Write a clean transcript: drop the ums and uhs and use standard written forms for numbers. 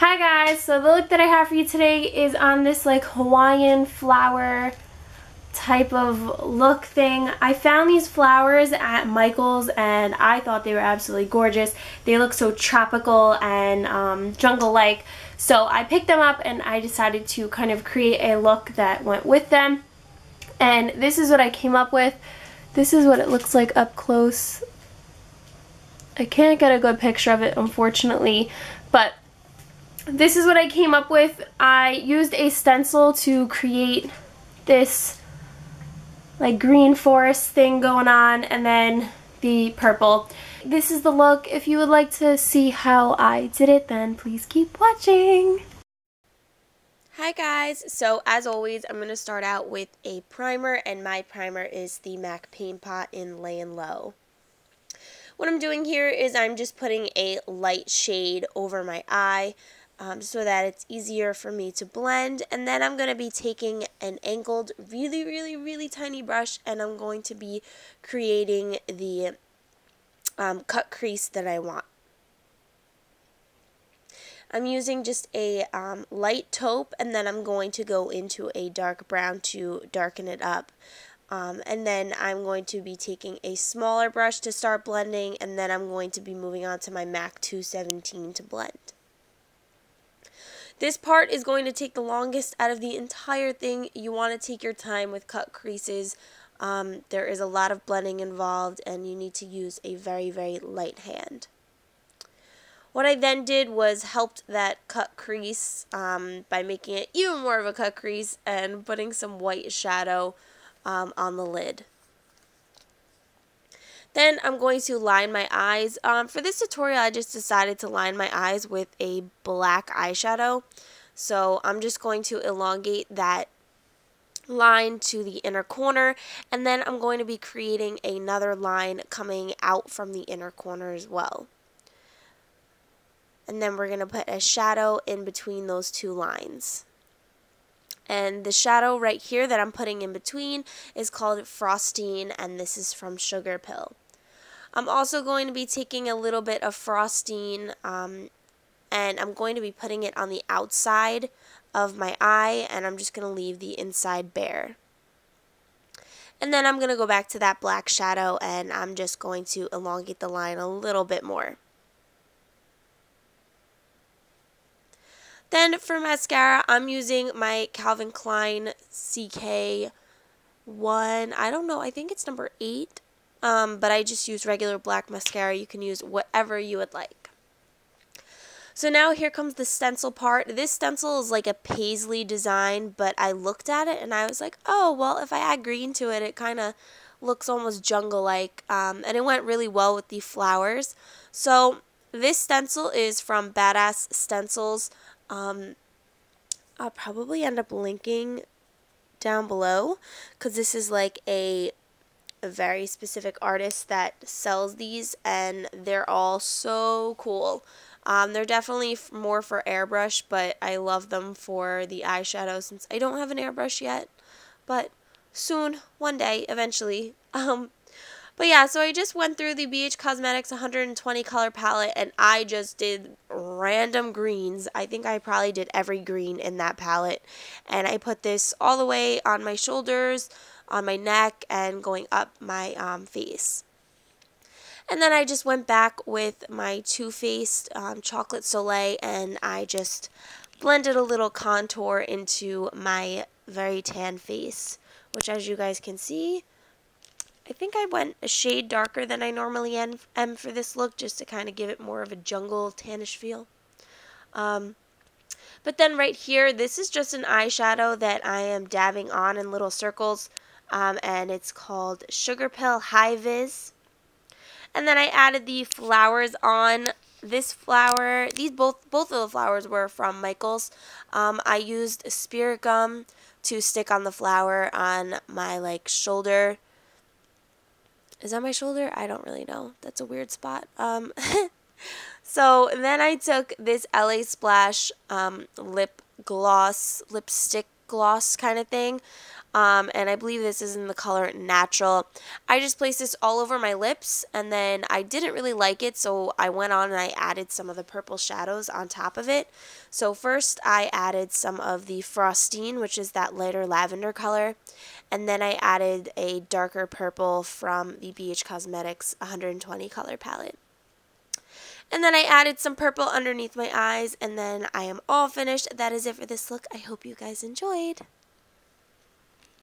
Hi guys, so the look that I have for you today is on this like Hawaiian flower type of look thing. I found these flowers at Michael's and I thought they were absolutely gorgeous. They look so tropical and jungle-like. So I picked them up and I decided to kind of create a look that went with them. And this is what I came up with. This is what it looks like up close. I can't get a good picture of it, unfortunately, but this is what I came up with. I used a stencil to create this like green forest thing going on, and then the purple. This is the look. If you would like to see how I did it, then please keep watching. Hi guys, so as always I'm going to start out with a primer, and my primer is the MAC Paint Pot in Layin' Low. What I'm doing here is I'm just putting a light shade over my eye so that it's easier for me to blend, and then I'm going to be taking an angled really tiny brush and I'm going to be creating the cut crease that I want. I'm using just a light taupe, and then I'm going to go into a dark brown to darken it up. And then I'm going to be taking a smaller brush to start blending, and then I'm going to be moving on to my MAC 217 to blend. This part is going to take the longest out of the entire thing. You want to take your time with cut creases. There is a lot of blending involved, and you need to use a very light hand. What I then did was helped that cut crease by making it even more of a cut crease and putting some white shadow on the lid. Then I'm going to line my eyes. For this tutorial, I just decided to line my eyes with a black eyeshadow. So I'm just going to elongate that line to the inner corner, and then I'm going to be creating another line coming out from the inner corner as well. And then we're going to put a shadow in between those two lines. And the shadow right here that I'm putting in between is called Frosting, and this is from Sugar Pill. I'm also going to be taking a little bit of Frosting and I'm going to be putting it on the outside of my eye, and I'm just going to leave the inside bare. And then I'm going to go back to that black shadow and I'm just going to elongate the line a little bit more. Then for mascara, I'm using my Calvin Klein CK1, I don't know, I think it's number 8, but I just use regular black mascara. You can use whatever you would like. So now here comes the stencil part. This stencil is like a paisley design, but I looked at it and I was like, oh, well, if I add green to it, it kind of looks almost jungle-like, and it went really well with the flowers. So this stencil is from Badass Stencils. I'll probably end up linking down below because this is like a very specific artist that sells these, and they're all so cool. They're definitely more for airbrush, but I love them for the eyeshadow since I don't have an airbrush yet, but soon, one day, eventually. But yeah, so I just went through the BH Cosmetics 120 color palette and I just did random greens. I think I probably did every green in that palette. And I put this all the way on my shoulders, on my neck, and going up my face. And then I just went back with my Too Faced Chocolate Soleil and I just blended a little contour into my very tan face, which as you guys can see, I think I went a shade darker than I normally am for this look, just to kind of give it more of a jungle tannish feel. But then right here, this is just an eyeshadow that I am dabbing on in little circles, and it's called Sugar Pill High Vis. And then I added the flowers on. This flower, both of the flowers were from Michael's. I used spirit gum to stick on the flower on my like shoulder. Is that my shoulder? I don't really know. That's a weird spot. So then I took this LA Splash lipstick gloss kind of thing. And I believe this is in the color Natural. I just placed this all over my lips, and then I didn't really like it, so I went on and I added some of the purple shadows on top of it. So first I added some of the Frostine, which is that lighter lavender color, and then I added a darker purple from the BH Cosmetics 120 color palette. And then I added some purple underneath my eyes, and then I am all finished. That is it for this look. I hope you guys enjoyed.